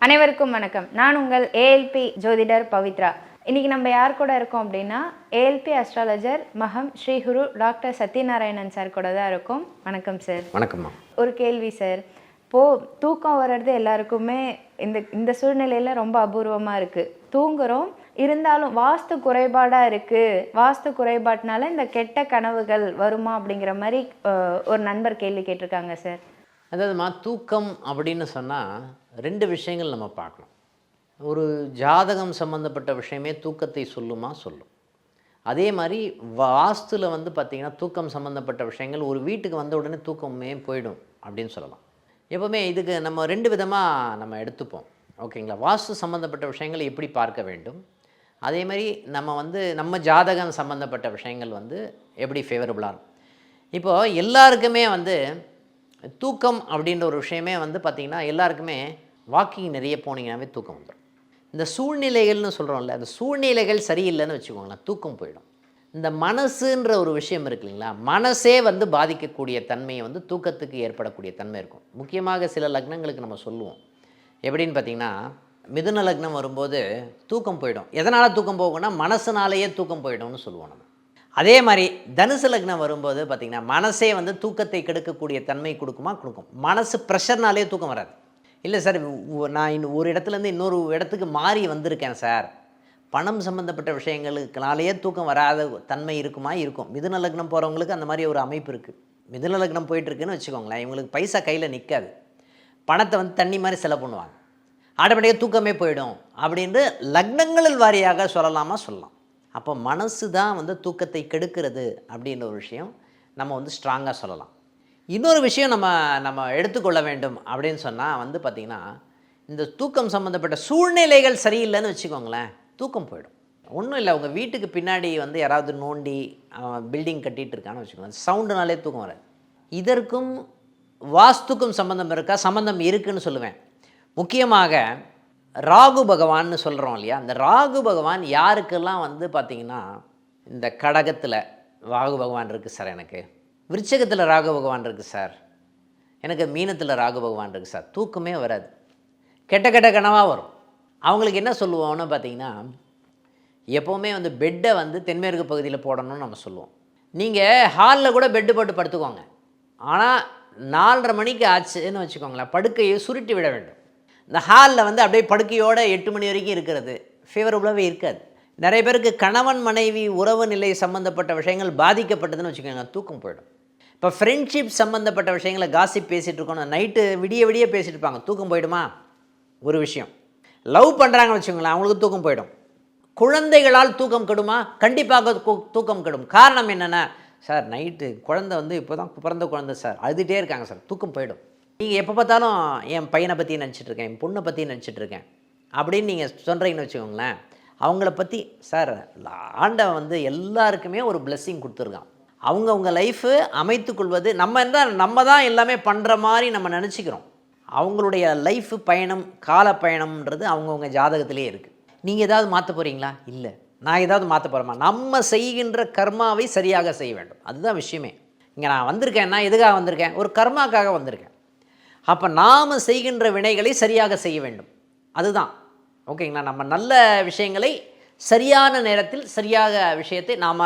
அனைவருக்கும் வணக்கம். நான் உங்கள் ஏஎல்பி ஜோதிடர் பவித்ரா. இன்னைக்கு நம்ம யார் கூட இருக்கோம் அப்படின்னா ஏஎல்பி அஸ்ட்ராலஜர் மகம் ஸ்ரீகுரு டாக்டர் சத்யநாராயணன் சார் கூட தான் இருக்கோம். வணக்கம் சார். வணக்கம்மா. ஒரு கேள்வி சார். தூக்கம் வர்றது எல்லாருக்குமே இந்த சூழ்நிலையில ரொம்ப அபூர்வமாக இருக்குது. தூங்குறோம், இருந்தாலும் வாஸ்து குறைபாடாக இருக்குது. வாஸ்து குறைபாட்டினால இந்த கெட்ட கனவுகள் வருமா அப்படிங்கிற மாதிரி ஒரு நண்பர் கேள்வி கேட்டிருக்காங்க சார். அதாவதுமா, தூக்கம் அப்படின்னு சொன்னால் ரெண்டு விஷயங்கள் நம்ம பார்க்கணும். ஒரு ஜாதகம் சம்மந்தப்பட்ட விஷயமே தூக்கத்தை சொல்லும். அதே மாதிரி வாஸ்துவில் பார்த்திங்கன்னா தூக்கம் சம்மந்தப்பட்ட விஷயங்கள் ஒரு வீட்டுக்கு வந்த உடனே தூக்கமே போயிடும் அப்படின்னு சொல்லலாம். எப்போவுமே இதுக்கு நம்ம ரெண்டு விதமாக நம்ம எடுத்துப்போம். ஓகேங்களா? வாஸ்து சம்மந்தப்பட்ட விஷயங்களை எப்படி பார்க்க வேண்டும், அதே மாதிரி நம்ம ஜாதகம் சம்மந்தப்பட்ட விஷயங்கள் எப்படி ஃபேவரபுளாக இருக்கும். இப்போது எல்லாருக்குமே தூக்கம் அப்படின்ற ஒரு விஷயமே பார்த்திங்கன்னா எல்லாருக்குமே வாக்கிங் நிறைய போனீங்கன்னாவே தூக்கம் வந்துடும். இந்த சூழ்நிலைகள்னு சொல்கிறோம்ல, அந்த சூழ்நிலைகள் சரியில்லைன்னு வச்சுக்கோங்களேன், தூக்கம் போயிடும். இந்த மனசுன்ற ஒரு விஷயம் இருக்கு இல்லைங்களா, மனசே பாதிக்கக்கூடிய தன்மையை தூக்கத்துக்கு ஏற்படக்கூடிய தன்மை இருக்கும். முக்கியமாக சில லக்னங்களுக்கு நம்ம சொல்லுவோம். எப்படின்னு பார்த்திங்கன்னா, மிதுன லக்னம் வரும்போது தூக்கம் போயிடும். எதனால் தூக்கம் போகும்னா மனசுனாலேயே தூக்கம் போயிடும்னு சொல்லுவோம் நம்ம. அதே மாதிரி தனுசு லக்னம் வரும்போது பார்த்திங்கன்னா மனசே தூக்கத்தை கெடுக்கக்கூடிய தன்மை கொடுக்கும். மனசு ப்ரெஷர்னாலே தூக்கம் வராது. இல்லை சார், நான் ஒரு இடத்துலேருந்து இன்னொரு இடத்துக்கு மாறி வந்திருக்கேன் சார், பணம் சம்மந்தப்பட்ட விஷயங்களுக்குனாலேயே தூக்கம் வராத தன்மை இருக்கும். மிதுன லக்னம் போகிறவங்களுக்கு அந்த மாதிரி ஒரு அமைப்பு இருக்குது. மிதுன லக்னம் போயிட்டுருக்குன்னு வச்சுக்கோங்களேன், இவங்களுக்கு பைசா கையில் நிற்காது. பணத்தை தண்ணி மாதிரி செலவு பண்ணுவாங்க. ஆட்டோமேட்டிக்காக தூக்கமே போயிடும் அப்படின்ட்டு லக்னங்களில் வாரியாக சொல்லலாம். அப்போ மனசு தான் தூக்கத்தை கெடுக்கிறது அப்படின்ற ஒரு விஷயம் நம்ம ஸ்ட்ராங்காக சொல்லலாம். இன்னொரு விஷயம் நம்ம எடுத்துக்கொள்ள வேண்டும் அப்படின்னு சொன்னால் பார்த்திங்கன்னா, இந்த தூக்கம் சம்மந்தப்பட்ட சூழ்நிலைகள் சரியில்லைன்னு வச்சுக்கோங்களேன், தூக்கம் போயிடும். ஒன்றும் இல்லை, உங்கள் வீட்டுக்கு பின்னாடி யாராவது நோண்டி பில்டிங் கட்டிகிட்டு இருக்கான்னு வச்சுக்கோங்களேன், சவுண்டுனாலே தூக்கம் வராது. இதற்கும் வாஸ்துக்கும் சம்மந்தம் இருக்குதுன்னு சொல்லுவேன். முக்கியமாக ராகு பகவான்னு சொல்கிறோம் இல்லையா, அந்த ராகு பகவான் யாருக்கெல்லாம் பார்த்திங்கன்னா, இந்த கடகத்தில் ராகு பகவான் இருக்குது சார், எனக்கு விருச்சகத்தில் ராகு பகவான் இருக்குது சார், எனக்கு மீனத்தில் ராகு பகவான் இருக்குது சார், தூக்கமே வராது, கெட்ட கனவாக வரும். அவங்களுக்கு என்ன சொல்லுவோம்னு பார்த்திங்கன்னா, எப்போவுமே பெட்டை தென்மேற்கு பகுதியில் போடணும்னு நம்ம சொல்லுவோம். நீங்கள் ஹாலில் கூட பெட்டு போட்டு படுத்துக்கோங்க, ஆனால் 4:30 மணிக்கு ஆச்சுன்னு வச்சுக்கோங்களேன், படுக்கையை சுருட்டி விட வேண்டும். இந்த ஹாலில் அப்படியே படுக்கையோடு 8 மணி வரைக்கும் இருக்கிறது ஃபேவரபுளாகவே இருக்காது. நிறைய பேருக்கு கணவன் மனைவி உறவு நிலை சம்மந்தப்பட்ட விஷயங்கள் பாதிக்கப்பட்டதுன்னு வச்சுக்கோங்க, தூக்கம் போயிடும். இப்போ ஃப்ரெண்ட்ஷிப் சம்மந்தப்பட்ட விஷயங்களை காசிப் பேசிகிட்டு இருக்கோம், நைட்டு விடிய பேசிகிட்டு இருப்பாங்க, தூக்கம் போயிடுமா? ஒரு விஷயம். லவ் பண்ணுறாங்கன்னு வச்சுக்கோங்களேன், அவங்களுக்கு தூக்கம் போயிடும். குழந்தைகளால் தூக்கம் கெடுமா? கண்டிப்பாக தூக்கம் கெடும். காரணம் என்னென்னா, சார் நைட்டு குழந்தை இப்போ தான் பிறந்த குழந்தை சார், அழுதுகிட்டே இருக்காங்க சார், தூக்கம் போயிடும். நீங்கள் எப்போ பார்த்தாலும் என் பையனை பற்றி நினச்சிட்ருக்கேன், என் பொண்ணை பற்றி நினச்சிட்ருக்கேன் அப்படின்னு நீங்கள் சொல்கிறீங்கன்னு வச்சுக்கோங்களேன், அவங்கள பற்றி சார் ஆண்டவன் எல்லாருக்குமே ஒரு பிளெஸ்ஸிங் கொடுத்துருக்கான். அவங்கவுங்க லைஃபு அமைத்துக்கொள்வது நம்ம தான் எல்லாமே பண்ணுற மாதிரி நம்ம நினச்சிக்கிறோம். அவங்களுடைய லைஃபு பயணம், கால பயணம்ன்றது அவங்கவுங்க ஜாதகத்திலே இருக்குது. நீங்கள் ஏதாவது மாற்ற போகிறீங்களா? இல்லை. நான் ஏதாவது மாற்ற போகிறேமா? நம்ம செய்கின்ற கர்மாவை சரியாக செய்ய வேண்டும், அதுதான் விஷயமே. இங்கே நான் வந்திருக்கேன்னா எதுக்காக வந்திருக்கேன்? ஒரு கர்மாக்காக வந்திருக்கேன். அப்போ நாம் செய்கின்ற வினைகளை சரியாக செய்ய வேண்டும், அதுதான். ஓகேங்களா? நம்ம நல்ல விஷயங்களை சரியான நேரத்தில் சரியாக விஷயத்தை நாம்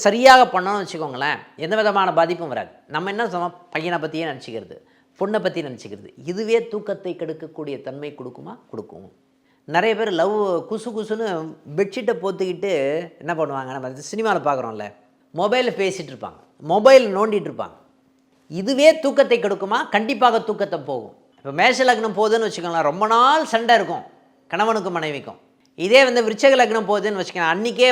சரியாக பண்ணணும்னு வச்சுக்கோங்களேன், எந்த விதமான பாதிப்பும் வராது. நம்ம என்ன சொன்னோம், பையனை பற்றியே நினச்சிக்கிறது, பொண்ணை பற்றி நினச்சிக்கிறது, இதுவே தூக்கத்தை கெடுக்கக்கூடிய தன்மை கொடுக்கும். நிறைய பேர் லவ் குசுன்னு பெட்ஷீட்டை போத்துக்கிட்டு என்ன பண்ணுவாங்க, நம்ம சினிமாவில் பார்க்குறோம்ல, மொபைலில் பேசிகிட்டு இருப்பாங்க, மொபைல் நோண்டிகிட்டு இருப்பாங்க. இதுவே தூக்கத்தை கெடுக்குமா? கண்டிப்பாக தூக்கத்தை போகும். இப்போ மேஷ லக்னம் போகுதுன்னு வச்சுக்கோங்களேன், ரொம்ப நாள் சண்டை இருக்கும் கணவனுக்கும் மனைவிக்கும். இதே விருச்சக லக்னம் போகுதுன்னு வச்சுக்கோங்க, அன்றைக்கே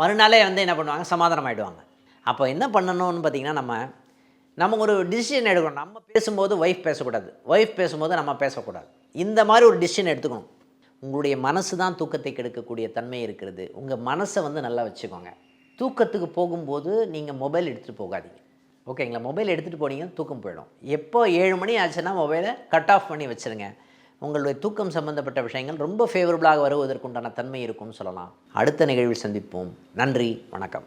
மறுநாளே என்ன பண்ணுவாங்க, சமாதானம் ஆகிடுவாங்க. அப்போ என்ன பண்ணணும்னு பார்த்திங்கன்னா, நம்ம ஒரு டிசிஷன் எடுக்கணும். நம்ம பேசும்போது ஒய்ஃப் பேசக்கூடாது, ஒய்ஃப் பேசும்போது நம்ம பேசக்கூடாது. இந்த மாதிரி ஒரு டிசிஷன் எடுத்துக்கணும். உங்களுடைய மனசு தான் தூக்கத்தை கெடுக்கக்கூடிய தன்மை இருக்கிறது. உங்கள் மனசை நல்லா வச்சுக்கோங்க. தூக்கத்துக்கு போகும்போது நீங்கள் மொபைல் எடுத்துகிட்டு போகாதீங்க. ஓகேங்களா? மொபைல் எடுத்துகிட்டு போனீங்கன்னா தூக்கம் போயிடும். எப்போ 7 மணி ஆச்சுன்னா மொபைலை கட் ஆஃப் பண்ணி வச்சுருங்க. உங்களுடைய தூக்கம் சம்பந்தப்பட்ட விஷயங்கள் ரொம்ப ஃபேவரபுளாக வருவதற்குண்டான தன்மை இருக்கும்னு சொல்லலாம். அடுத்த நிகழ்வில் சந்திப்போம். நன்றி, வணக்கம்.